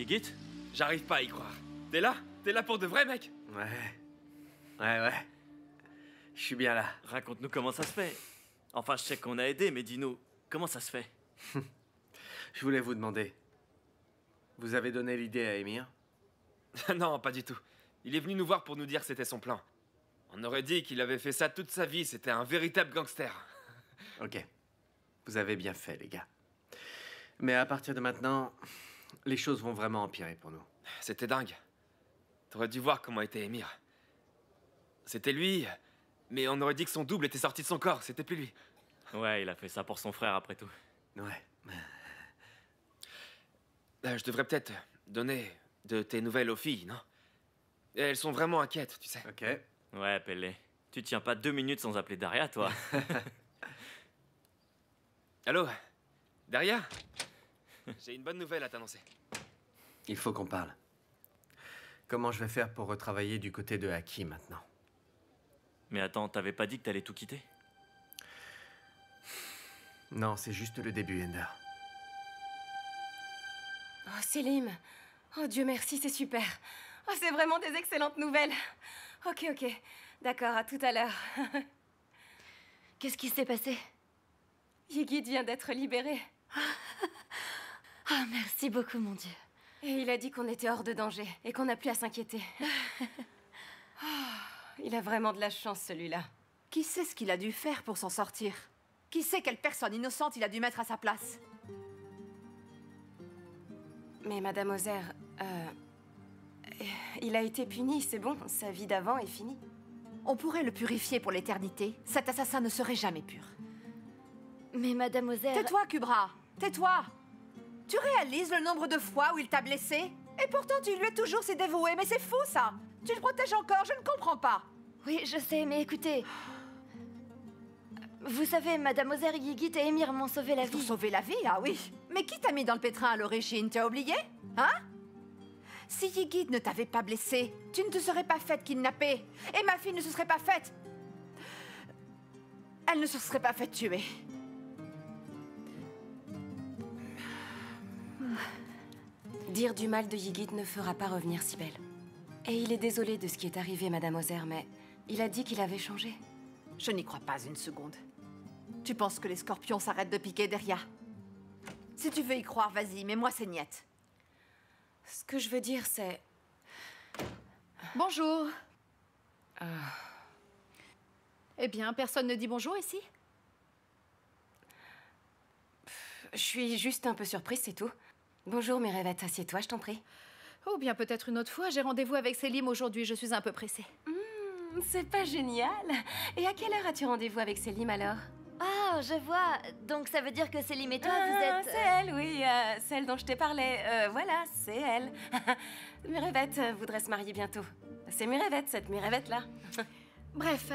Yigit? J'arrive pas à y croire. T'es là? T'es là pour de vrai, mec? Ouais. Je suis bien là. Raconte-nous comment ça se fait. Enfin, je sais qu'on a aidé, mais dis-nous, comment ça se fait? Je voulais vous demander. Vous avez donné l'idée à Émir? Non, pas du tout. Il est venu nous voir pour nous dire que c'était son plan. On aurait dit qu'il avait fait ça toute sa vie, c'était un véritable gangster. Ok. Vous avez bien fait, les gars. Mais à partir de maintenant, les choses vont vraiment empirer pour nous. C'était dingue. T'aurais dû voir comment était Émir. C'était lui, mais on aurait dit que son double était sorti de son corps, c'était plus lui. Ouais, il a fait ça pour son frère après tout. Ouais. Je devrais peut-être donner de tes nouvelles aux filles, non? Elles sont vraiment inquiètes, tu sais. Ok. Ouais, Pellé. Tu tiens pas 2 minutes sans appeler Daria, toi. Allô? Daria? J'ai une bonne nouvelle à t'annoncer. Il faut qu'on parle. Comment je vais faire pour retravailler du côté de Haki maintenant? Mais attends, t'avais pas dit que t'allais tout quitter? Non, c'est juste le début, Ender. Oh, Selim. Oh, Dieu merci, c'est super. Oh, c'est vraiment des excellentes nouvelles. Ok. D'accord, à tout à l'heure. Qu'est-ce qui s'est passé? Yigit vient d'être libéré. Ah, merci beaucoup, mon Dieu. Et il a dit qu'on était hors de danger et qu'on n'a plus à s'inquiéter. Oh, il a vraiment de la chance, celui-là. Qui sait ce qu'il a dû faire pour s'en sortir? Qui sait quelle personne innocente il a dû mettre à sa place? Mais Madame Ozer, il a été puni, c'est bon. Sa vie d'avant est finie. On pourrait le purifier pour l'éternité. Cet assassin ne serait jamais pur. Mais Madame Ozer... Tais-toi, Kubra! Tais-toi! Tu réalises le nombre de fois où il t'a blessé? Et pourtant, tu lui es toujours si dévoué, mais c'est fou, ça! Tu le protèges encore, je ne comprends pas! Oui, je sais, mais écoutez... Vous savez, Madame Ozer, Yigit et Émir m'ont sauvé la Ils t'ont vie. sauvé la vie, ah oui! Mais qui t'a mis dans le pétrin à l'origine? Tu as oublié? Hein? Si Yigit ne t'avait pas blessé, tu ne te serais pas faite kidnapper. Et ma fille ne se serait pas faite... Elle ne se serait pas faite tuer. Dire du mal de Yigit ne fera pas revenir Sibel. Et il est désolé de ce qui est arrivé, Madame Ozer, mais il a dit qu'il avait changé. Je n'y crois pas une seconde. Tu penses que les scorpions s'arrêtent de piquer derrière? Si tu veux y croire, vas-y, mais moi c'est niette. Ce que je veux dire, c'est... Bonjour. Eh bien, personne ne dit bonjour ici? Je suis juste un peu surprise, c'est tout. Bonjour, Mirevette, assieds-toi, je t'en prie. Oh, bien peut-être une autre fois. J'ai rendez-vous avec Selim aujourd'hui, je suis un peu pressée. C'est pas génial. Et à quelle heure as-tu rendez-vous avec Selim, alors? Ah, je vois. Donc ça veut dire que Selim et toi, vous êtes... C'est elle, oui, celle dont je t'ai parlé. Voilà, c'est elle. Mirevette voudrait se marier bientôt. C'est Mirevette, cette Mirevette-là. Bref,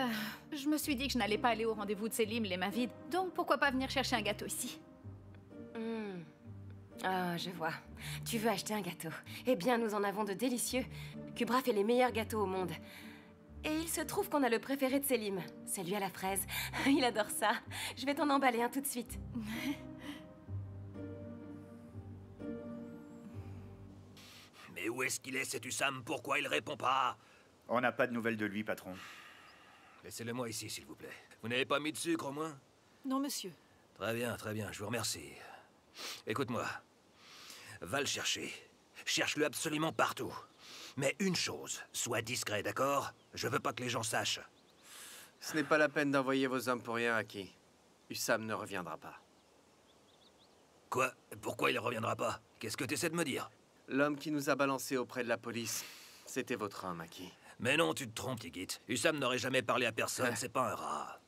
je me suis dit que je n'allais pas aller au rendez-vous de Selim les mains vides. Donc pourquoi pas venir chercher un gâteau ici? Ah, je vois. Tu veux acheter un gâteau. Eh bien, nous en avons de délicieux. Kubra fait les meilleurs gâteaux au monde. Et il se trouve qu'on a le préféré de Selim. Celui à la fraise. Il adore ça. Je vais t'en emballer un tout de suite. Mais où est-ce qu'il est, cet Hussam? Pourquoi il répond pas? On n'a pas de nouvelles de lui, patron. Laissez-le-moi ici, s'il vous plaît. Vous n'avez pas mis de sucre, au moins? Non, monsieur. Très bien, je vous remercie. Écoute-moi. Va le chercher. Cherche-le absolument partout. Mais une chose, sois discret, d'accord? Je veux pas que les gens sachent. Ce n'est pas la peine d'envoyer vos hommes pour rien, Haki. Hussam ne reviendra pas. Quoi? Pourquoi il reviendra pas? Qu'est-ce que tu essaies de me dire? L'homme qui nous a balancés auprès de la police, c'était votre homme, Haki. Mais non, tu te trompes, Yigit. Hussam n'aurait jamais parlé à personne, c'est pas un rat.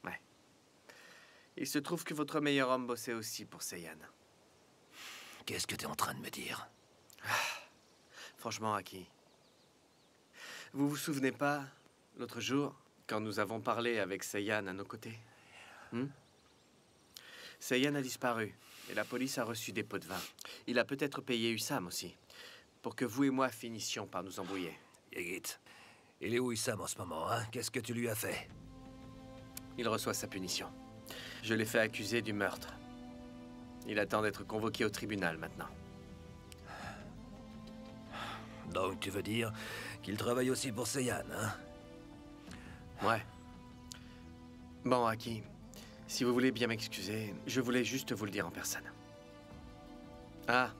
Ouais. Il se trouve que votre meilleur homme bossait aussi pour Seyhan. Qu'est-ce que t'es en train de me dire? Franchement, Haki, vous vous souvenez pas, l'autre jour, quand nous avons parlé avec Seyhan à nos côtés? Seyhan a disparu, et la police a reçu des pots de vin. Il a peut-être payé Hussam aussi, pour que vous et moi finissions par nous embrouiller. Yigit, il est où Hussam en ce moment, hein? Qu'est-ce que tu lui as fait? Il reçoit sa punition. Je l'ai fait accuser du meurtre. Il attend d'être convoqué au tribunal maintenant. Donc tu veux dire qu'il travaille aussi pour Seyhan, hein? Ouais. Bon, Aki, si vous voulez bien m'excuser, je voulais juste vous le dire en personne. Ah.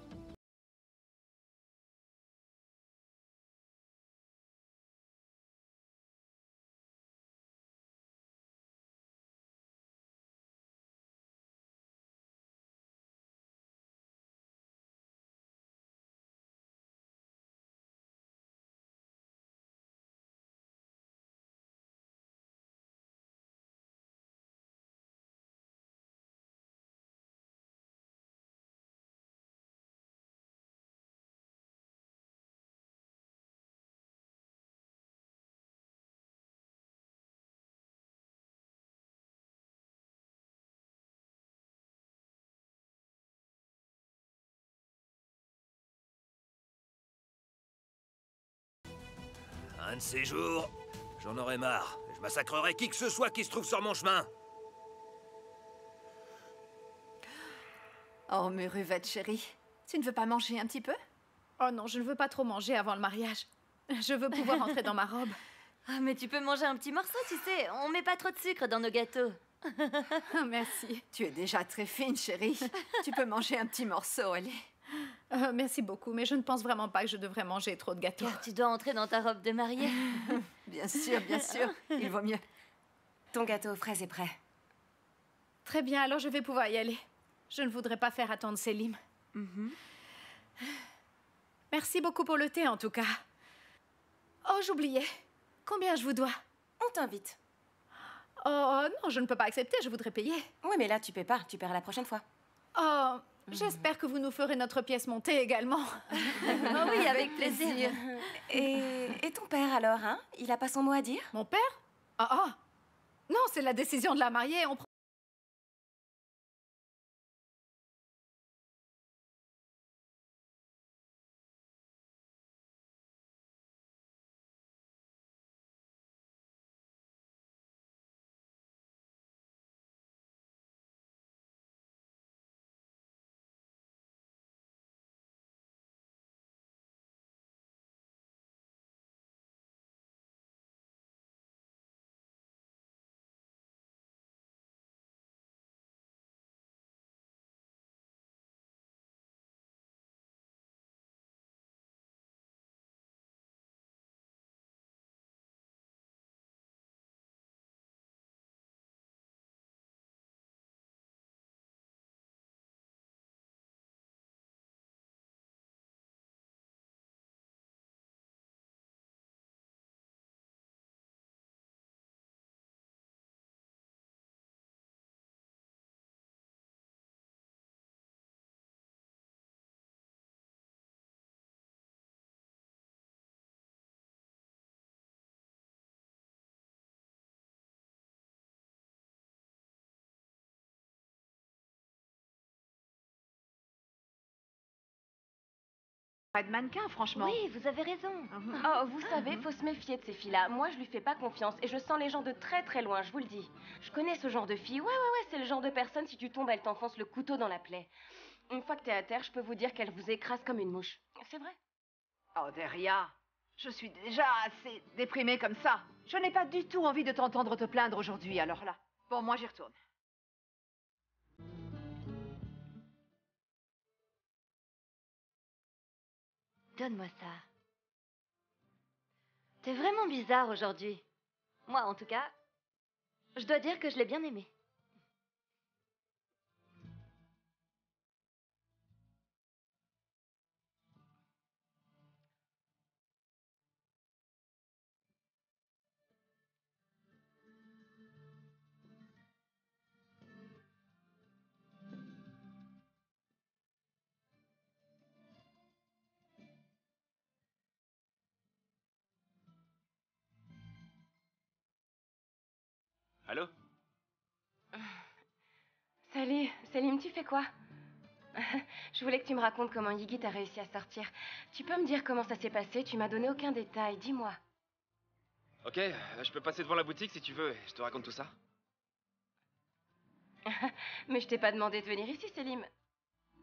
Un de ces jours, j'en aurai marre. Je massacrerai qui que ce soit qui se trouve sur mon chemin. Oh, Muruvette, chérie. Tu ne veux pas manger un petit peu? Oh non, je ne veux pas trop manger avant le mariage. Je veux pouvoir entrer dans ma robe. Ah, mais tu peux manger un petit morceau, tu sais. On met pas trop de sucre dans nos gâteaux. Merci. Tu es déjà très fine, chérie. Tu peux manger un petit morceau, allez. Merci beaucoup, mais je ne pense vraiment pas que je devrais manger trop de gâteaux. Car tu dois entrer dans ta robe de mariée. Bien sûr. Il vaut mieux. Ton gâteau aux fraises est prêt. Très bien, alors je vais pouvoir y aller. Je ne voudrais pas faire attendre Selim. Merci beaucoup pour le thé, en tout cas. Oh, j'oubliais. Combien je vous dois? On t'invite. Oh, non, je ne peux pas accepter, je voudrais payer. Oui, mais là, tu paies pas. Tu paieras la prochaine fois. Oh, j'espère que vous nous ferez notre pièce montée également. Oh oui, avec plaisir. Et ton père, alors, hein? Il a pas son mot à dire? Mon père? Non, c'est la décision de la mariée. On prend... Pas de mannequin, franchement. Oui, vous avez raison. Oh, vous savez, faut se méfier de ces filles-là. Moi, je lui fais pas confiance et je sens les gens de très très loin, je vous le dis. Je connais ce genre de filles. Ouais, c'est le genre de personne, si tu tombes, elle t'enfonce le couteau dans la plaie. Une fois que t'es à terre, je peux vous dire qu'elle vous écrase comme une mouche. C'est vrai. Oh, Deria, je suis déjà assez déprimée comme ça. Je n'ai pas du tout envie de t'entendre te plaindre aujourd'hui, alors là. Bon, moi, j'y retourne. Donne-moi ça. T'es vraiment bizarre aujourd'hui. Moi, en tout cas, je dois dire que je l'ai bien aimé. Allô? Salut, Selim, tu fais quoi? Je voulais que tu me racontes comment Yigit a réussi à sortir. Tu peux me dire comment ça s'est passé? Tu m'as donné aucun détail, dis-moi. Ok, je peux passer devant la boutique si tu veux, je te raconte tout ça. Mais je t'ai pas demandé de venir ici, Selim.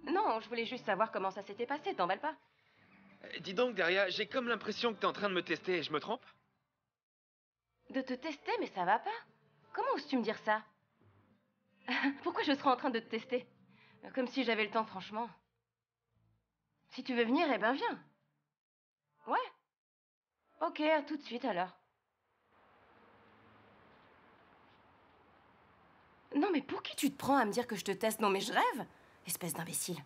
Non, je voulais juste savoir comment ça s'était passé, t'emballes pas. Dis donc, Daria, j'ai comme l'impression que t'es en train de me tester, je me trompe? De te tester, mais ça va pas. Comment oses-tu me dire ça? Pourquoi je serais en train de te tester? Comme si j'avais le temps, franchement. Si tu veux venir, eh ben viens. Ouais. Ok, à tout de suite alors. Non mais pour qui tu te prends à me dire que je te teste? Non mais je rêve. Espèce d'imbécile.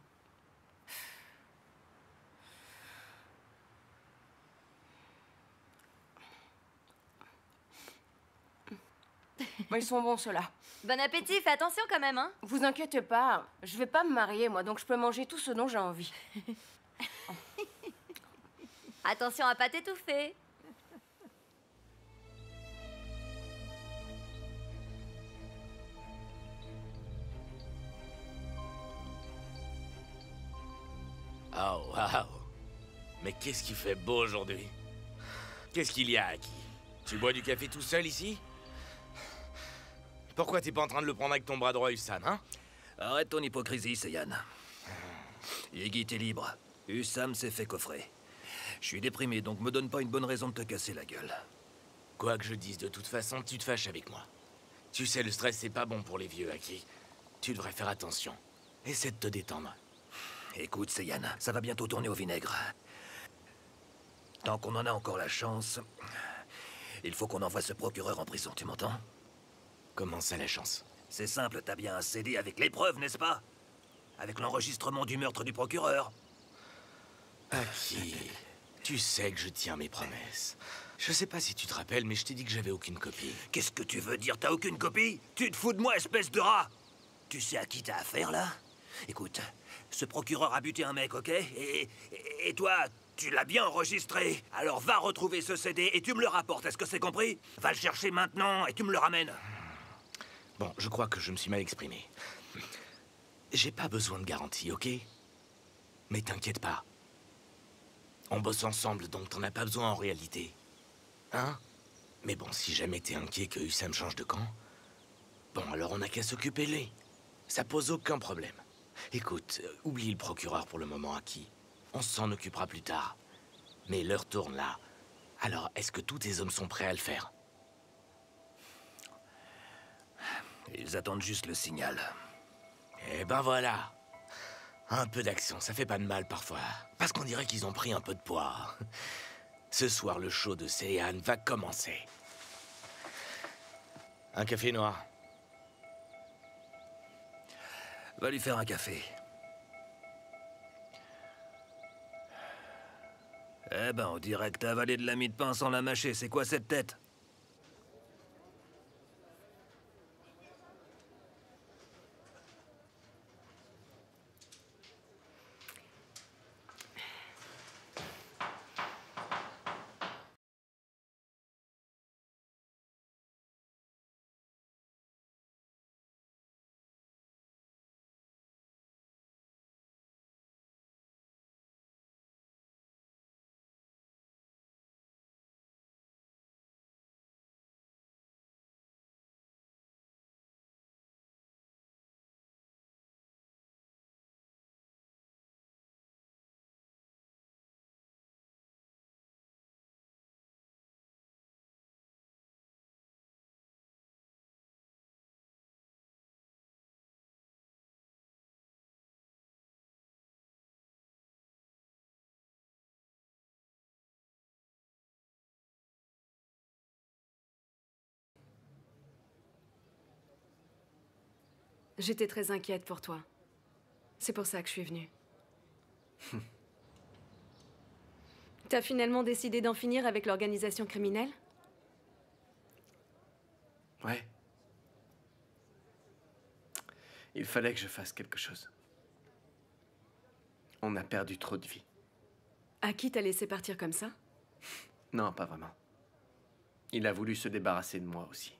Ils sont bons ceux-là. Bon appétit, fais attention quand même, hein. Vous inquiétez pas, je vais pas me marier moi, donc je peux manger tout ce dont j'ai envie. Attention à pas t'étouffer. Oh, waouh. Mais qu'est-ce qu'il fait beau aujourd'hui? Qu'est-ce qu'il y a, Aki? Tu bois du café tout seul ici? Pourquoi t'es pas en train de le prendre avec ton bras droit, Hussam, hein? Arrête ton hypocrisie, Seyhan. Yigit est libre. Hussam s'est fait coffrer. Je suis déprimé, donc me donne pas une bonne raison de te casser la gueule. Quoi que je dise, de toute façon, tu te fâches avec moi. Tu sais, le stress, c'est pas bon pour les vieux, Aki. Tu devrais faire attention. Essaie de te détendre. Écoute, Seyhan, ça va bientôt tourner au vinaigre. Tant qu'on en a encore la chance, il faut qu'on envoie ce procureur en prison, tu m'entends? Comment ça, la chance? C'est simple, t'as bien un CD avec les preuves, n'est-ce pas? Avec l'enregistrement du meurtre du procureur. Aki, tu sais que je tiens mes promesses. Je sais pas si tu te rappelles, mais je t'ai dit que j'avais aucune copie. Qu'est-ce que tu veux dire, t'as aucune copie? Tu te fous de moi, espèce de rat? Tu sais à qui t'as affaire, là? Écoute, ce procureur a buté un mec, ok? Et toi, tu l'as bien enregistré. Alors va retrouver ce CD et tu me le rapportes, est-ce que c'est compris? Va le chercher maintenant et tu me le ramènes. Bon, je crois que je me suis mal exprimé. J'ai pas besoin de garantie, ok? Mais t'inquiète pas. On bosse ensemble, donc t'en as pas besoin en réalité. Hein? Mais bon, si jamais t'es inquiet que Hussam change de camp... Bon, alors on n'a qu'à s'occuper de lui. Ça pose aucun problème. Écoute, oublie le procureur pour le moment, Aki. On s'en occupera plus tard. Mais l'heure tourne là. Alors, est-ce que tous tes hommes sont prêts à le faire? Ils attendent juste le signal. Eh ben voilà. Un peu d'action, ça fait pas de mal parfois. Parce qu'on dirait qu'ils ont pris un peu de poids. Ce soir, le show de Seyhan va commencer. Un café noir. Va lui faire un café. Eh ben, on dirait que t'as avalé de la mie de pain sans la mâcher. C'est quoi cette tête? J'étais très inquiète pour toi. C'est pour ça que je suis venue. T'as finalement décidé d'en finir avec l'organisation criminelle? Ouais. Il fallait que je fasse quelque chose. On a perdu trop de vies. Aki t'a laissé partir comme ça? Non, pas vraiment. Il a voulu se débarrasser de moi aussi.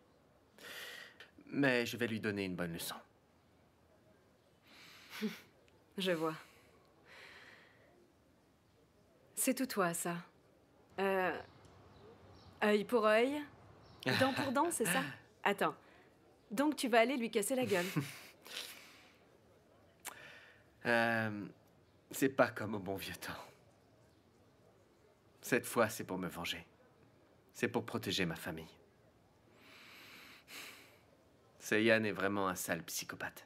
Mais je vais lui donner une bonne leçon. Je vois. C'est tout toi, ça. Œil pour œil, dent pour dent, c'est ça? Attends. Donc tu vas aller lui casser la gueule? C'est pas comme au bon vieux temps. Cette fois, c'est pour me venger. C'est pour protéger ma famille. Seiyan est vraiment un sale psychopathe.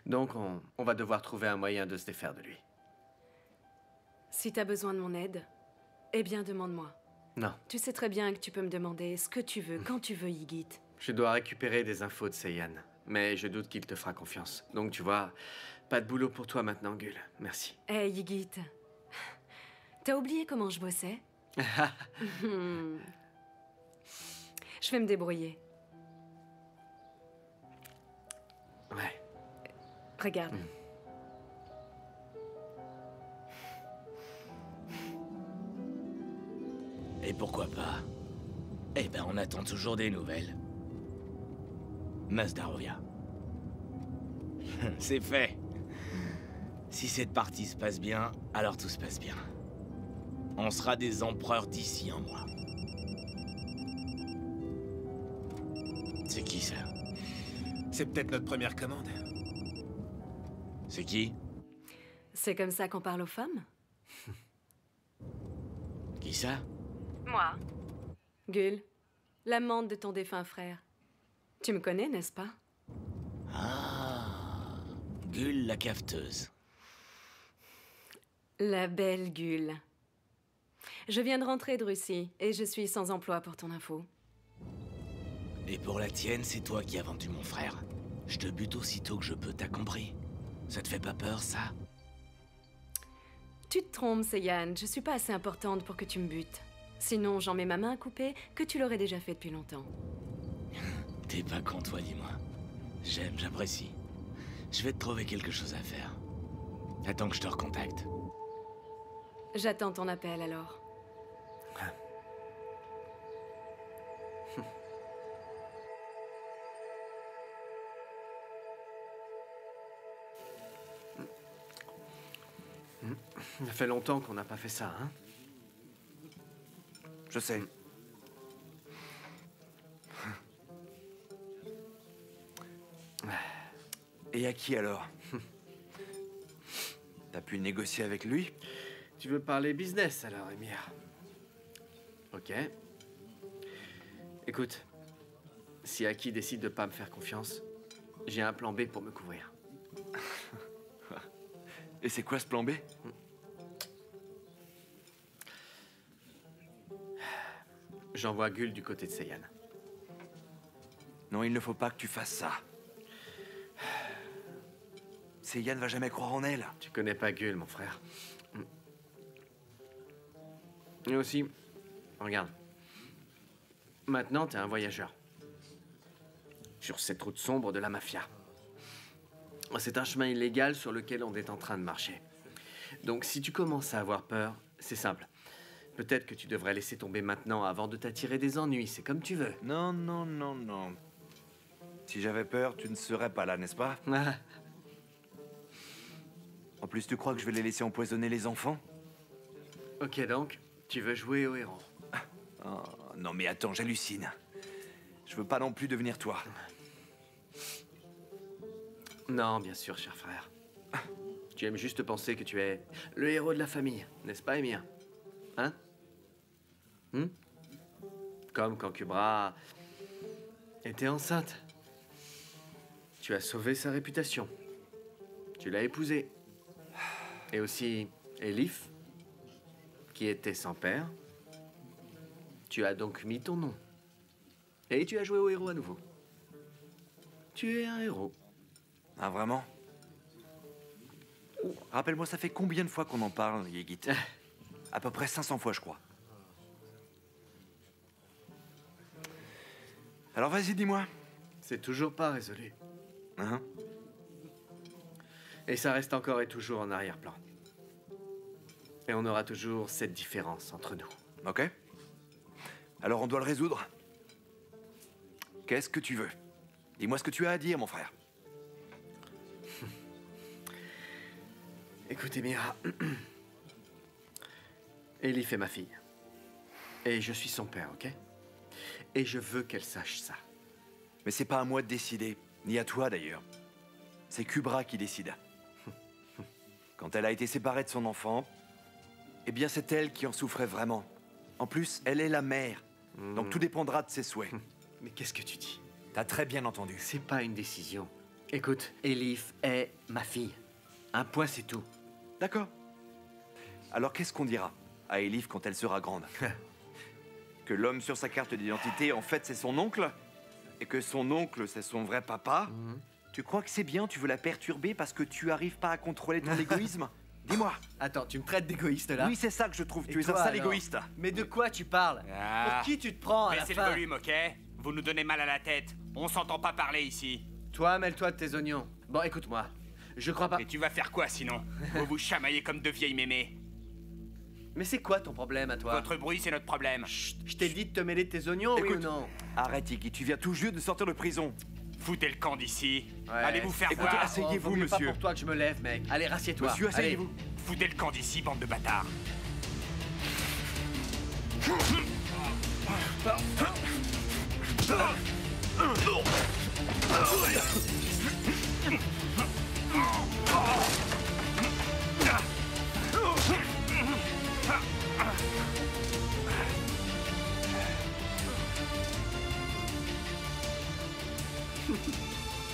Donc, on va devoir trouver un moyen de se défaire de lui. Si t'as besoin de mon aide, eh bien, demande-moi. Non. Tu sais très bien que tu peux me demander ce que tu veux, quand tu veux, Ygit. Je dois récupérer des infos de Seiyan, mais je doute qu'il te fera confiance. Donc, tu vois, pas de boulot pour toi maintenant, Gul. Merci. Hé, Ygit. T'as oublié comment je bossais? Je vais me débrouiller. Ouais. Regarde. Et pourquoi pas? Eh ben, on attend toujours des nouvelles. Mazdarovia. C'est fait. Si cette partie se passe bien, alors tout se passe bien. On sera des empereurs d'ici un mois. C'est qui ça? C'est peut-être notre première commande. C'est qui? C'est comme ça qu'on parle aux femmes? Qui ça? Moi. Gul, l'amante de ton défunt frère. Tu me connais, n'est-ce pas? Ah, Gul la cafeteuse. La belle Gul. Je viens de rentrer de Russie et je suis sans emploi pour ton info. Et pour la tienne, c'est toi qui as vendu mon frère. Je te bute aussitôt que je peux, t'as compris? Ça te fait pas peur, ça? Tu te trompes, Seiyan. Je suis pas assez importante pour que tu me butes. Sinon, j'en mets ma main à couper, que tu l'aurais déjà fait depuis longtemps. T'es pas con, toi, dis-moi. J'aime, j'apprécie. Je vais te trouver quelque chose à faire. Attends que je te recontacte. J'attends ton appel, alors. Ça fait longtemps qu'on n'a pas fait ça, hein? Je sais. Et à qui alors? T'as pu négocier avec lui? Tu veux parler business alors, Emir? Ok. Écoute, si Aki décide de pas me faire confiance, j'ai un plan B pour me couvrir. Et c'est quoi ce plan B? J'envoie Gul du côté de Seiyan. Non, il ne faut pas que tu fasses ça. Seiyan va jamais croire en elle. Tu connais pas Gul, mon frère. Et aussi, regarde. Maintenant, t'es un voyageur. Sur cette route sombre de la mafia. C'est un chemin illégal sur lequel on est en train de marcher. Donc si tu commences à avoir peur, c'est simple. Peut-être que tu devrais laisser tomber maintenant avant de t'attirer des ennuis, c'est comme tu veux. Non, non, non, non. Si j'avais peur, tu ne serais pas là, n'est-ce pas? En plus, tu crois que je vais les laisser empoisonner les enfants? Ok donc, tu veux jouer au héros. Oh, non mais attends, j'hallucine. Je veux pas non plus devenir toi. Non, bien sûr, cher frère. Tu aimes juste penser que tu es le héros de la famille, n'est-ce pas, Emir? Hein? Comme quand Kubra était enceinte. Tu as sauvé sa réputation. Tu l'as épousée. Et aussi Elif, qui était sans père. Tu as donc mis ton nom. Et tu as joué au héros à nouveau. Tu es un héros. Ah, vraiment? Rappelle-moi, ça fait combien de fois qu'on en parle, Ygit? À peu près 500 fois, je crois. Alors vas-y, dis-moi. C'est toujours pas résolu. Hein? Et ça reste encore et toujours en arrière-plan. Et on aura toujours cette différence entre nous. Ok. Alors on doit le résoudre. Qu'est-ce que tu veux? Dis-moi ce que tu as à dire, mon frère. Écoutez, Mira. Elif est ma fille. Et je suis son père, ok? Et je veux qu'elle sache ça. Mais c'est pas à moi de décider, ni à toi d'ailleurs. C'est Kubra qui décide. Quand elle a été séparée de son enfant, eh bien c'est elle qui en souffrait vraiment. En plus, elle est la mère. Donc tout dépendra de ses souhaits. Mais qu'est-ce que tu dis? T'as très bien entendu. C'est pas une décision. Écoute, Elif est ma fille. Un point, c'est tout. D'accord. Alors qu'est-ce qu'on dira à Elif quand elle sera grande? Que l'homme sur sa carte d'identité, en fait, c'est son oncle? Et que son oncle, c'est son vrai papa? Tu crois que c'est bien, tu veux la perturber parce que tu arrives pas à contrôler ton égoïsme? Dis-moi. Attends, tu me traites d'égoïste là? Oui, c'est ça que je trouve. Et Tu es un toi, sale alors? égoïste. Mais de quoi tu parles? Pour qui tu te prends à la Baissez fin? le volume, ok? Vous nous donnez mal à la tête. On s'entend pas parler ici. Toi, mêle-toi de tes oignons. Bon, écoute-moi. Je crois pas... Et tu vas faire quoi sinon? Vous vous chamaillez comme deux vieilles mémées. Mais c'est quoi ton problème à toi? Votre bruit, c'est notre problème. Chut, je t'ai dit de te mêler de tes oignons, oui ou Écoute, non? arrête, Iggy, tu viens tout juste de sortir de prison. Foutez le camp d'ici. Ouais. Allez vous faire Écoutez, voir. asseyez-vous, vaut mieux monsieur. pas pour toi que je me lève, mec. Allez, rassieds-toi. Monsieur, Allez. asseyez-vous. Foutez le camp d'ici, bande de bâtards.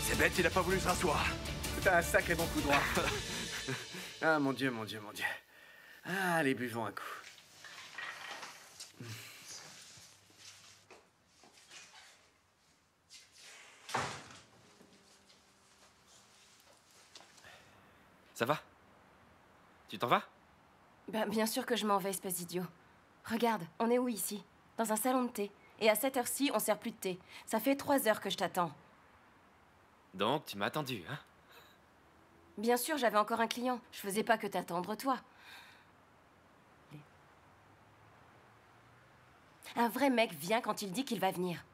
C'est bête, il a pas voulu se rasseoir. T'as un sacré bon coup droit. Ah, mon Dieu, mon Dieu, mon Dieu. Ah, allez, buvons un coup. Ça va? Tu t'en vas? Ben, bien sûr que je m'en vais, espèce d'idiot. Regarde, on est où ici? Dans un salon de thé. Et à cette heure-ci, on sert plus de thé. Ça fait 3 heures que je t'attends. Donc, tu m'as attendu, hein? Bien sûr, j'avais encore un client. Je faisais pas que t'attendre, toi. Un vrai mec vient quand il dit qu'il va venir.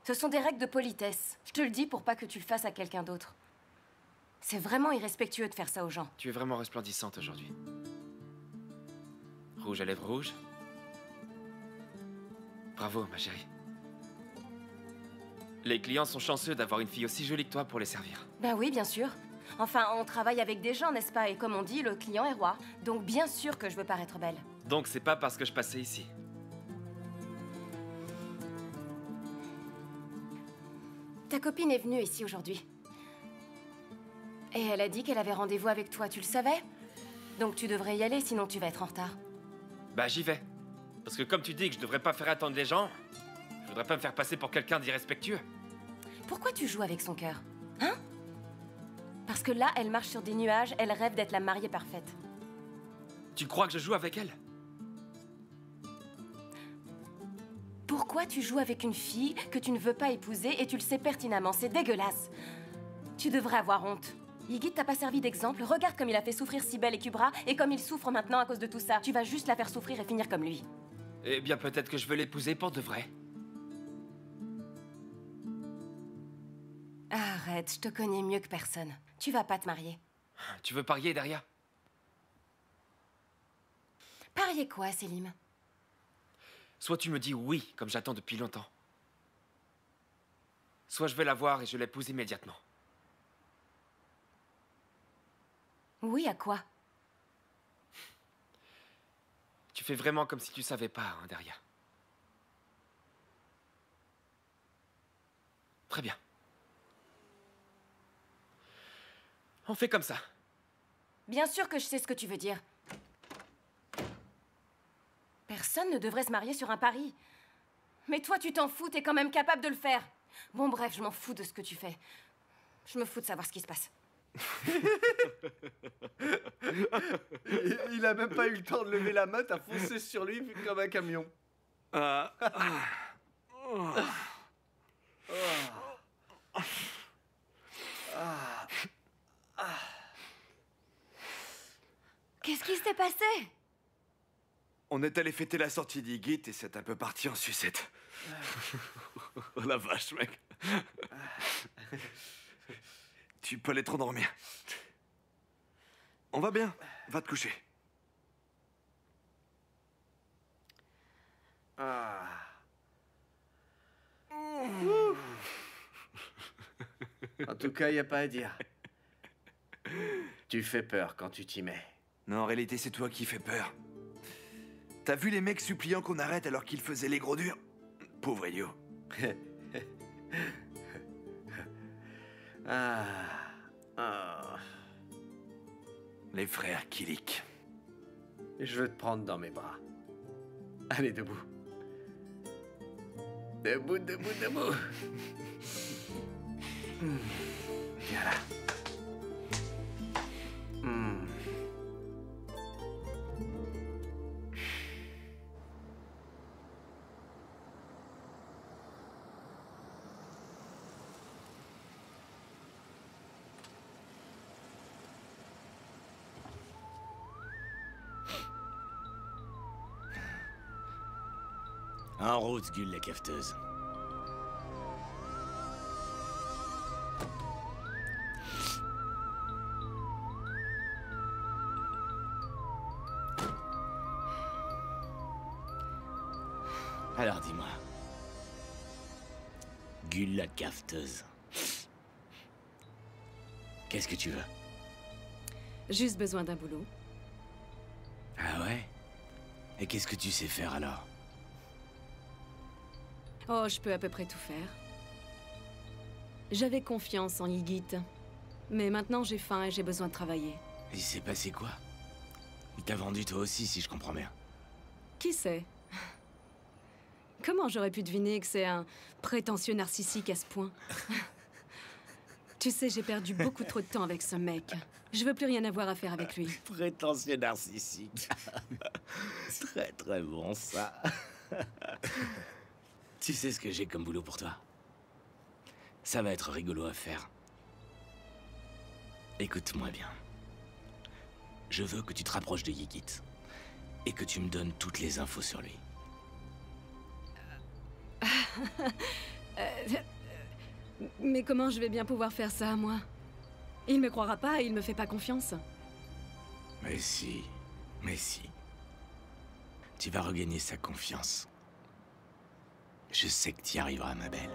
Ce sont des règles de politesse. Je te le dis pour pas que tu le fasses à quelqu'un d'autre. C'est vraiment irrespectueux de faire ça aux gens. Tu es vraiment resplendissante aujourd'hui. Rouge à lèvres rouges. Bravo, ma chérie. Les clients sont chanceux d'avoir une fille aussi jolie que toi pour les servir. Ben oui, bien sûr. Enfin, on travaille avec des gens, n'est-ce pas? Et comme on dit, le client est roi. Donc bien sûr que je veux paraître belle. Donc c'est pas parce que je passais ici. Ta copine est venue ici aujourd'hui. Et elle a dit qu'elle avait rendez-vous avec toi, tu le savais? Donc tu devrais y aller, sinon tu vas être en retard. Bah j'y vais. Parce que comme tu dis que je devrais pas faire attendre les gens, je voudrais pas me faire passer pour quelqu'un d'irrespectueux. Pourquoi tu joues avec son cœur? Hein? Parce que là, elle marche sur des nuages, elle rêve d'être la mariée parfaite. Tu crois que je joue avec elle? Pourquoi tu joues avec une fille que tu ne veux pas épouser et tu le sais pertinemment? C'est dégueulasse. Tu devrais avoir honte. Iggy t'a pas servi d'exemple. Regarde comme il a fait souffrir Cybèle et Cubra et comme il souffre maintenant à cause de tout ça. Tu vas juste la faire souffrir et finir comme lui. Eh bien peut-être que je veux l'épouser pour de vrai. Arrête, je te connais mieux que personne. Tu vas pas te marier. Tu veux parier, Daria? Parier quoi, Selim? Soit tu me dis oui, comme j'attends depuis longtemps. Soit je vais la voir et je l'épouse immédiatement. Oui, à quoi? Tu fais vraiment comme si tu savais pas, hein, Daria. Très bien. On fait comme ça. Bien sûr que je sais ce que tu veux dire. Personne ne devrait se marier sur un pari. Mais toi, tu t'en fous, t'es quand même capable de le faire. Bon, bref, je m'en fous de ce que tu fais. Je me fous de savoir ce qui se passe. Il a même pas eu le temps de lever la main, t'as foncé sur lui comme un camion. Qu'est-ce qui s'est passé? On est allé fêter la sortie d'Iggy et c'est un peu parti en sucette. Oh la vache, mec. Tu peux aller te rendormir. On va bien. Va te coucher. En tout cas, y a pas à dire. Tu fais peur quand tu t'y mets. Non, en réalité, c'est toi qui fais peur. T'as vu les mecs suppliant qu'on arrête alors qu'ils faisaient les gros durs? Pauvre idiot. Les frères Kilik. Je veux te prendre dans mes bras. Allez, debout. Debout, debout, debout. Viens là. En route, Gull la cafeteuse. Alors dis-moi. Gull la cafeteuse. Qu'est-ce que tu veux? Juste besoin d'un boulot. Ah ouais? Et qu'est-ce que tu sais faire alors? Oh, je peux à peu près tout faire. J'avais confiance en Ygit. Mais maintenant, j'ai faim et j'ai besoin de travailler. Il s'est passé quoi? Il t'a vendu toi aussi, si je comprends bien. Qui sait? Comment j'aurais pu deviner que c'est un prétentieux narcissique à ce point? Tu sais, j'ai perdu beaucoup trop de temps avec ce mec. Je veux plus rien avoir à faire avec lui. Prétentieux narcissique. Très très bon, ça. Tu sais ce que j'ai comme boulot pour toi? Ça va être rigolo à faire. Écoute-moi bien. Je veux que tu te rapproches de Ygit et que tu me donnes toutes les infos sur lui. Mais comment je vais bien pouvoir faire ça, moi? Il me croira pas, il me fait pas confiance. Mais si, mais si. Tu vas regagner sa confiance. Je sais que tu y arriveras, ma belle.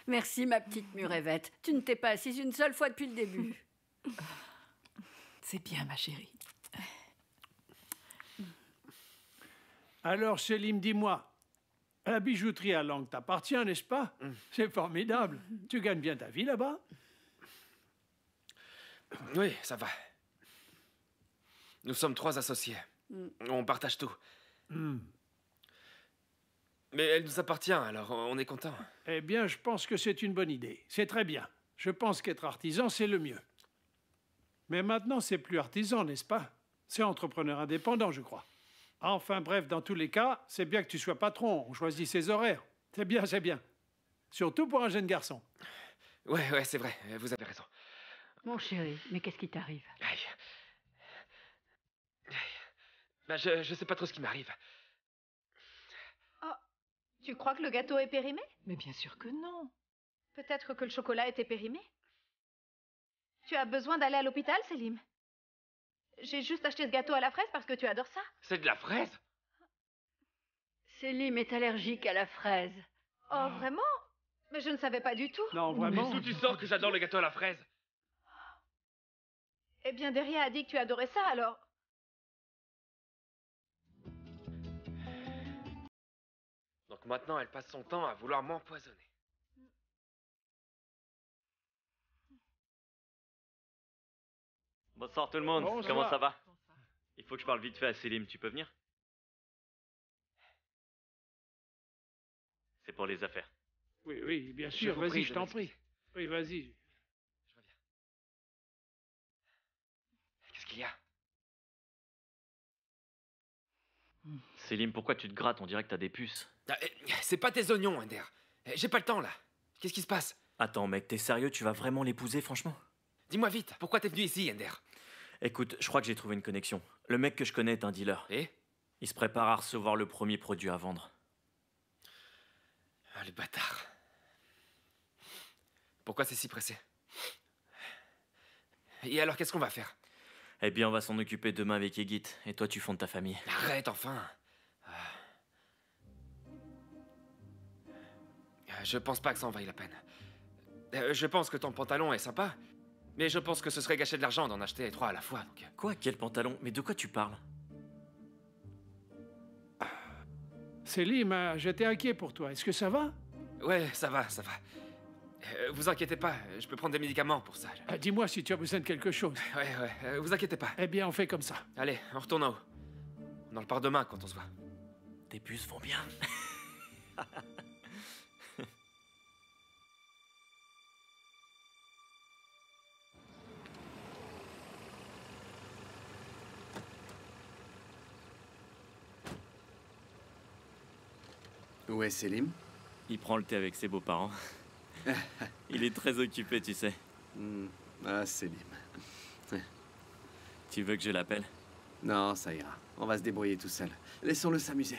Merci, ma petite Murévette. Tu ne t'es pas assise une seule fois depuis le début. C'est bien, ma chérie. Alors, Selim, dis-moi, la bijouterie à Lang t'appartient, n'est-ce pas? C'est formidable. Tu gagnes bien ta vie là-bas? Oui, ça va. Nous sommes 3 associés. On partage tout. Mais elle nous appartient, alors on est content. Eh bien, je pense que c'est une bonne idée. C'est très bien. Je pense qu'être artisan, c'est le mieux. Mais maintenant, c'est plus artisan, n'est-ce pas? C'est entrepreneur indépendant, je crois. Enfin bref, dans tous les cas, c'est bien que tu sois patron. On choisit ses horaires. C'est bien, c'est bien. Surtout pour un jeune garçon. Ouais, c'est vrai. Vous avez raison. Mon chéri, mais qu'est-ce qui t'arrive? Ben, je sais pas trop ce qui m'arrive. Oh, tu crois que le gâteau est périmé? Mais bien sûr que non. Peut-être que le chocolat était périmé? Tu as besoin d'aller à l'hôpital, Selim? J'ai juste acheté ce gâteau à la fraise parce que tu adores ça. C'est de la fraise? Selim est allergique à la fraise. Oh, vraiment? Mais je ne savais pas du tout. Non, vraiment? Mais d'où tu sors que j'adore le gâteau à la fraise? Eh bien, Deria a dit que tu adorais ça, alors. Donc maintenant, elle passe son temps à vouloir m'empoisonner. Bonsoir tout le monde, Bonsoir. comment ça va? Il faut que je parle vite fait à Selim, tu peux venir? C'est pour les affaires. Oui, bien sûr, vous vas-y, prie je de t'en m'excuser. prie. Oui, vas-y. Qu'est-ce qu'il y a? Selim, pourquoi tu te grattes? On dirait que t'as des puces. C'est pas tes oignons, Ender. J'ai pas le temps, là. Qu'est-ce qui se passe? Attends mec, t'es sérieux? Tu vas vraiment l'épouser, franchement? Dis-moi vite, pourquoi t'es venu ici, Ender? Écoute, je crois que j'ai trouvé une connexion. Le mec que je connais est un dealer. Et? Il se prépare à recevoir le premier produit à vendre. Ah, le bâtard. Pourquoi c'est si pressé? Et alors, qu'est-ce qu'on va faire? Eh bien, on va s'en occuper demain avec Ygit. Et toi, tu fondes ta famille. Arrête, enfin. Je pense pas que ça en vaille la peine. Je pense que ton pantalon est sympa, mais je pense que ce serait gâcher de l'argent d'en acheter 3 à la fois, donc... Quoi? Quel pantalon? Mais de quoi tu parles? Selim, j'étais inquiet pour toi. Est-ce que ça va? Ouais, ça va, ça va. Vous inquiétez pas, je peux prendre des médicaments pour ça. Dis-moi si tu as besoin de quelque chose. Ouais, vous inquiétez pas. Eh bien, on fait comme ça. Allez, on retourne en haut. On en reparle demain quand on se voit. Tes puces vont bien. Où est Selim? Il prend le thé avec ses beaux-parents. Il est très occupé, tu sais. Ah, Selim. Tu veux que je l'appelle? Non, ça ira. On va se débrouiller tout seul. Laissons-le s'amuser.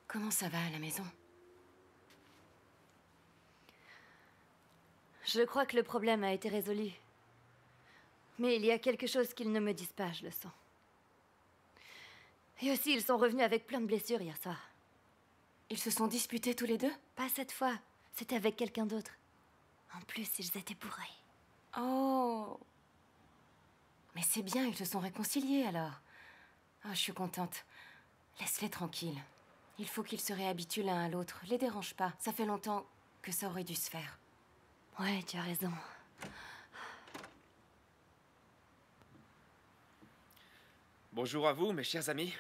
Comment ça va à la maison? Je crois que le problème a été résolu. Mais il y a quelque chose qu'ils ne me disent pas, je le sens. Et aussi, ils sont revenus avec plein de blessures hier soir. Ils se sont disputés tous les deux? Pas cette fois. C'était avec quelqu'un d'autre. En plus, ils étaient bourrés. Oh! Mais c'est bien, ils se sont réconciliés alors. Oh, je suis contente. Laisse-les tranquilles. Il faut qu'ils se réhabituent l'un à l'autre. Les dérange pas. Ça fait longtemps que ça aurait dû se faire. Ouais, tu as raison. Bonjour à vous, mes chers amis.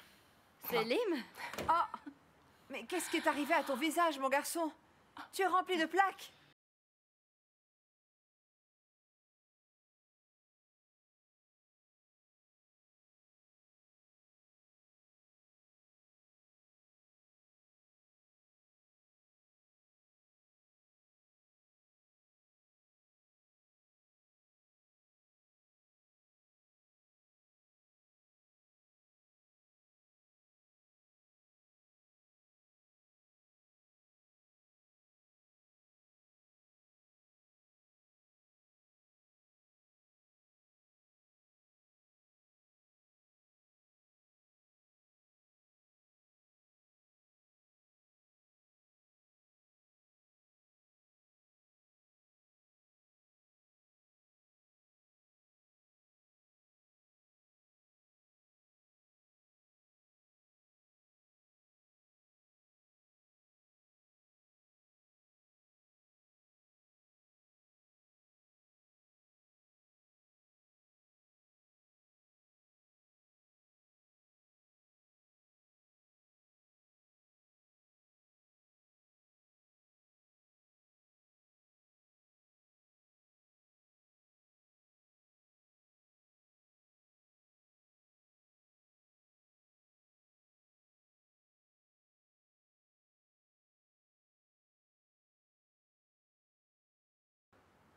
Selim? Oh! Mais qu'est-ce qui est arrivé à ton visage, mon garçon? Tu es rempli de plaques.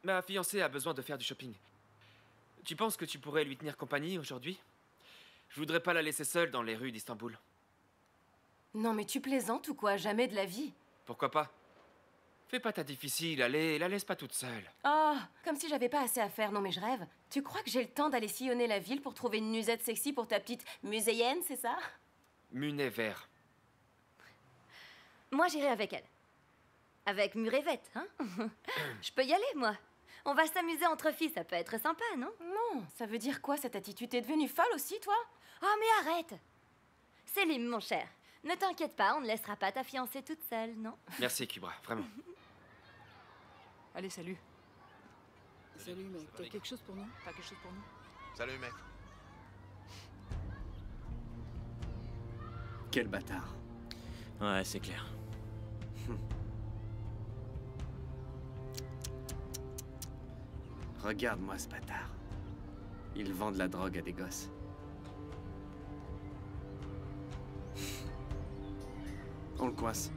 Ma fiancée a besoin de faire du shopping. Tu penses que tu pourrais lui tenir compagnie aujourd'hui? Je voudrais pas la laisser seule dans les rues d'Istanbul. Non, mais tu plaisantes ou quoi? Jamais de la vie. Pourquoi pas? Fais pas ta difficile, allez, la laisse pas toute seule. Oh, comme si j'avais pas assez à faire. Non, mais je rêve. Tu crois que j'ai le temps d'aller sillonner la ville pour trouver une musette sexy pour ta petite muséienne, c'est ça? Munet vert. Moi, j'irai avec elle. Avec Murévette, hein? Je peux y aller, moi. On va s'amuser entre filles, ça peut être sympa, non? Non, ça veut dire quoi, cette attitude? T'es devenue folle aussi, toi? Oh, mais arrête! Selim, mon cher, ne t'inquiète pas, on ne laissera pas ta fiancée toute seule, non? Merci, Kubra, vraiment. Allez, salut. Salut, mec. T'as quelque chose pour nous? Salut, mec. Quel bâtard. Ouais, c'est clair. Regarde-moi ce bâtard. Il vend de la drogue à des gosses. On le coince.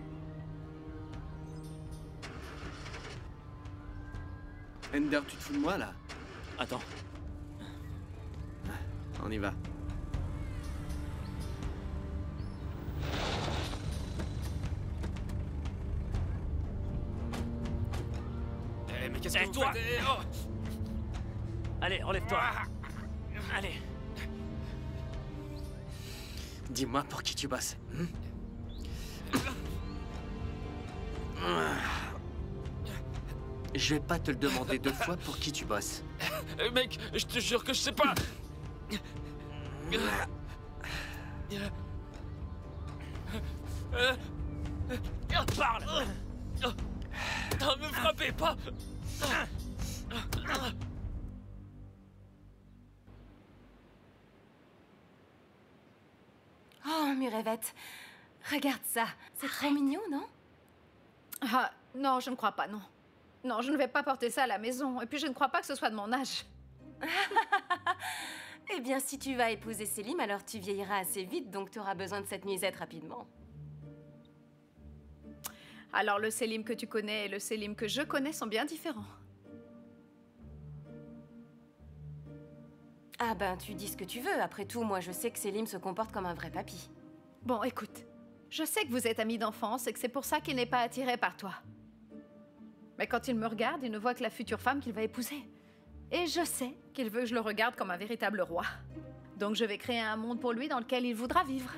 Ender, tu te fous de moi, là? Attends. On y va. qu'est-ce que vous toi faites? Oh. Allez, relève-toi. Allez. Dis-moi pour qui tu bosses. Je vais pas te le demander 2 fois pour qui tu bosses. Mec, je te jure que je sais pas. Parle. Non, me frappez pas. Oh, Murevette, regarde ça. C'est trop mignon, non? Ah, non, je ne crois pas, non. Non, je ne vais pas porter ça à la maison. Et puis, je ne crois pas que ce soit de mon âge. Eh bien, si tu vas épouser Selim, alors tu vieilliras assez vite, donc tu auras besoin de cette nuisette rapidement. Alors, le Selim que tu connais et le Selim que je connais sont bien différents. Ah ben, tu dis ce que tu veux. Après tout, moi, je sais que Selim se comporte comme un vrai papy. Bon, écoute. Je sais que vous êtes amis d'enfance et que c'est pour ça qu'il n'est pas attiré par toi. Mais quand il me regarde, il ne voit que la future femme qu'il va épouser. Et je sais qu'il veut que je le regarde comme un véritable roi. Donc je vais créer un monde pour lui dans lequel il voudra vivre.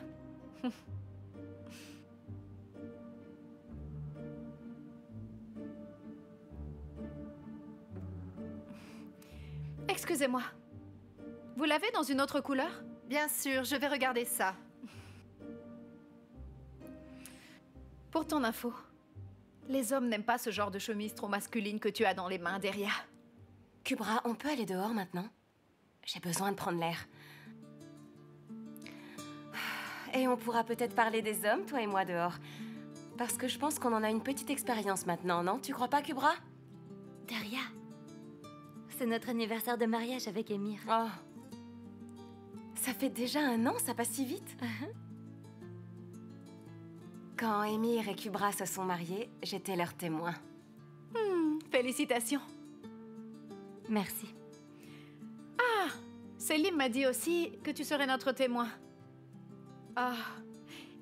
Excusez-moi. Vous l'avez dans une autre couleur? Bien sûr, je vais regarder ça. Pour ton info, les hommes n'aiment pas ce genre de chemise trop masculine que tu as dans les mains, Deria. Kubra, on peut aller dehors maintenant? J'ai besoin de prendre l'air. Et on pourra peut-être parler des hommes, toi et moi, dehors. Parce que je pense qu'on en a une petite expérience maintenant, non? Tu crois pas, Kubra? Deria, c'est notre anniversaire de mariage avec Émir. Oh. Ça fait déjà 1 an, ça passe si vite. Quand Émir et Kubra se sont mariés, j'étais leur témoin. Félicitations. Merci. Ah, Selim m'a dit aussi que tu serais notre témoin. Ah,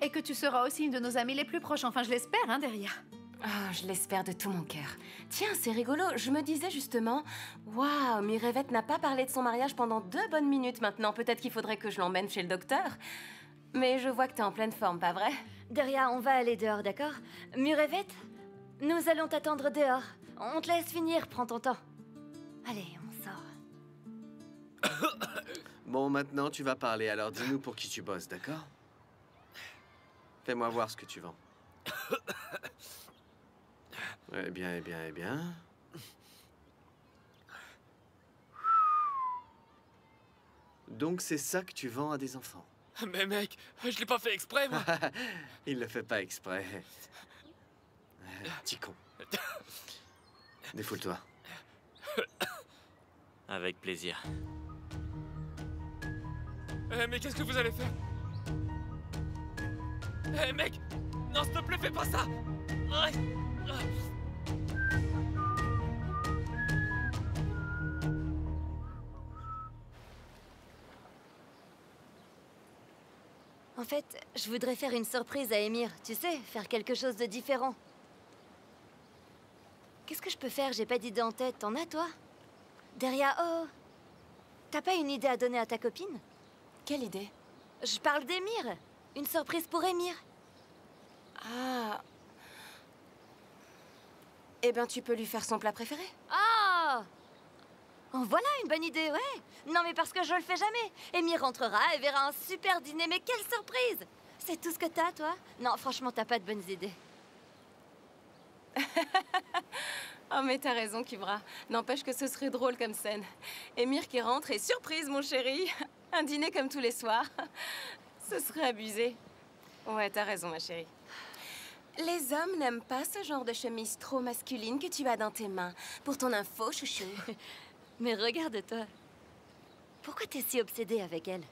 et que tu seras aussi une de nos amies les plus proches. Enfin, je l'espère, hein, Deria. Oh, je l'espère de tout mon cœur. Tiens, c'est rigolo. Je me disais justement... Waouh, Murevette n'a pas parlé de son mariage pendant 2 bonnes minutes maintenant. Peut-être qu'il faudrait que je l'emmène chez le docteur. Mais je vois que t'es en pleine forme, pas vrai? Deria, on va aller dehors, d'accord? Murevette, nous allons t'attendre dehors. On te laisse finir, prends ton temps. Allez, on sort. Bon, maintenant tu vas parler, alors dis-nous pour qui tu bosses, d'accord? Fais-moi voir ce que tu vends. Eh bien, eh bien, eh bien. Donc c'est ça que tu vends à des enfants? Mais mec, je l'ai pas fait exprès, moi. Il le fait pas exprès. Petit con. Défoule-toi. Avec plaisir. Mais qu'est-ce que vous allez faire? Mec! Non, s'il te plaît, fais pas ça! En fait, je voudrais faire une surprise à Émir. Tu sais, faire quelque chose de différent. Qu'est-ce que je peux faire? J'ai pas d'idée en tête. T'en as, toi? Deria, oh! T'as pas une idée à donner à ta copine? Quelle idée? Je parle d'Émir. Une surprise pour Émir. Ah... Eh ben, tu peux lui faire son plat préféré. Ah! Oh, voilà une bonne idée, ouais. Non, mais parce que je le fais jamais. Émir rentrera et verra un super dîner. Mais quelle surprise! C'est tout ce que t'as, toi? Non, franchement, t'as pas de bonnes idées. Oh, mais t'as raison, Kubra. N'empêche que ce serait drôle comme scène. Émir qui rentre et surprise, mon chéri. Un dîner comme tous les soirs. Ce serait abusé. Ouais, t'as raison, ma chérie. Les hommes n'aiment pas ce genre de chemise trop masculine que tu as dans tes mains. Pour ton info, chouchou. Mais regarde-toi. Pourquoi t'es si obsédée avec elle?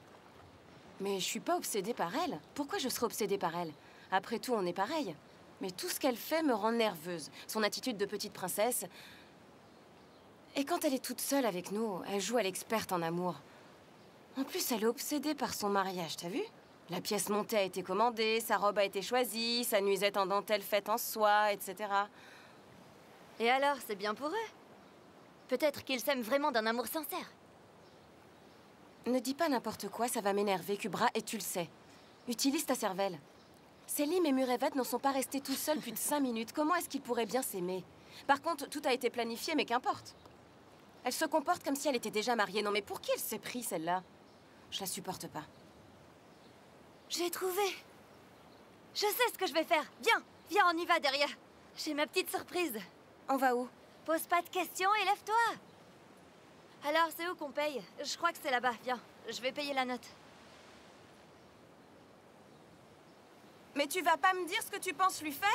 Mais je suis pas obsédée par elle. Pourquoi je serais obsédée par elle? Après tout, on est pareil. Mais tout ce qu'elle fait me rend nerveuse. Son attitude de petite princesse. Et quand elle est toute seule avec nous, elle joue à l'experte en amour. En plus, elle est obsédée par son mariage, t'as vu? La pièce montée a été commandée, sa robe a été choisie, sa nuisette en dentelle faite en soie, etc. Et alors, c'est bien pour eux? Peut-être qu'ils s'aiment vraiment d'un amour sincère. Ne dis pas n'importe quoi, ça va m'énerver, Kubra, et tu le sais. Utilise ta cervelle. Selim et Murevet n'en sont pas restés tout seuls plus de 5 minutes. Comment est-ce qu'ils pourraient bien s'aimer? Par contre, tout a été planifié, mais qu'importe. Elle se comporte comme si elle était déjà mariée. Non, mais pour qui elle s'est pris, celle-là? Je la supporte pas. J'ai trouvé. Je sais ce que je vais faire. Viens, viens, on y va derrière. J'ai ma petite surprise. On va où? Pose pas de questions et lève-toi. Alors, c'est où qu'on paye? Je crois que c'est là-bas. Viens, je vais payer la note. Mais tu vas pas me dire ce que tu penses lui faire?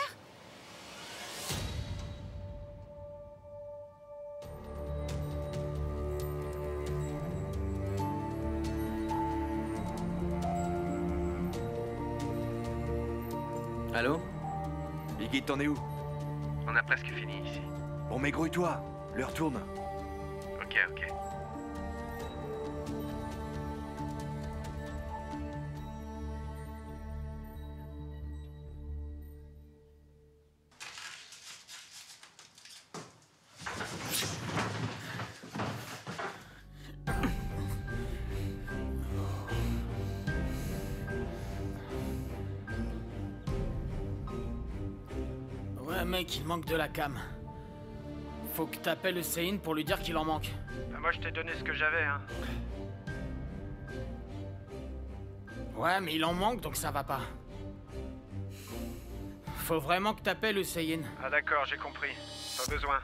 Allô? Iggy, t'en es où? On a presque fini ici. Bon, mais grouille-toi. L'heure tourne. Ok, ok. Ouais, mec, il manque de la cam. Faut que t'appelles Hussein pour lui dire qu'il en manque. Bah moi, je t'ai donné ce que j'avais, hein. Ouais, mais il en manque, donc ça va pas. Faut vraiment que t'appelles Hussein. Ah d'accord, j'ai compris. Pas besoin.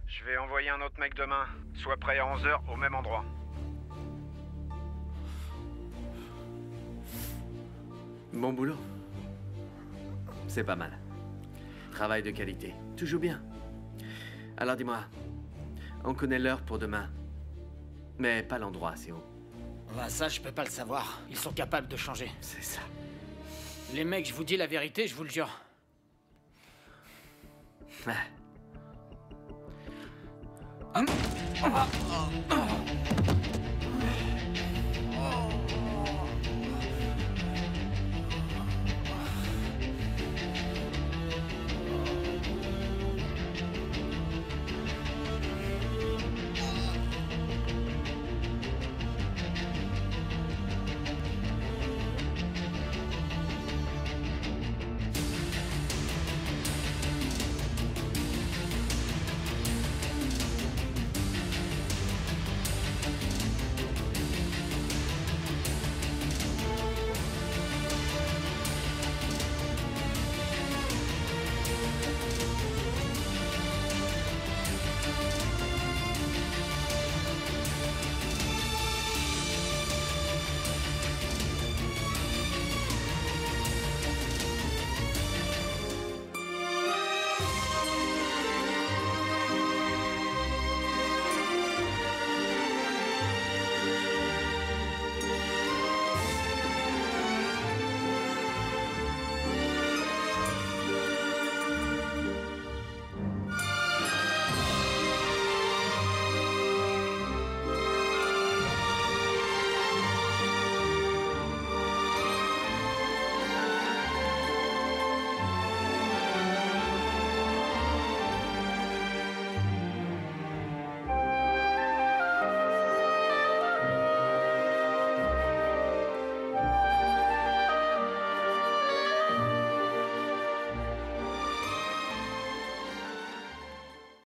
Je vais envoyer un autre mec demain. Sois prêt à 11 h au même endroit. Bon boulot. C'est pas mal. Travail de qualité. Toujours bien. Alors dis-moi, on connaît l'heure pour demain. Mais pas l'endroit, c'est où? Bah ça, je peux pas le savoir. Ils sont capables de changer. C'est ça. Les mecs, je vous dis la vérité, je vous le jure. Ouais.